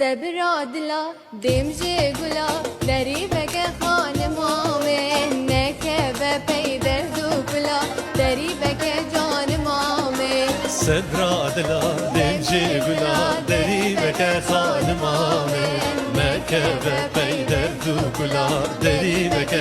صبر دلا دیم جی گلا دری بک خانما من نکه پیدر دو کلا دری بک جانما من صبر دلا دیم جی گلا دری بک خانما من مکه و پیدر دو گلا دری بک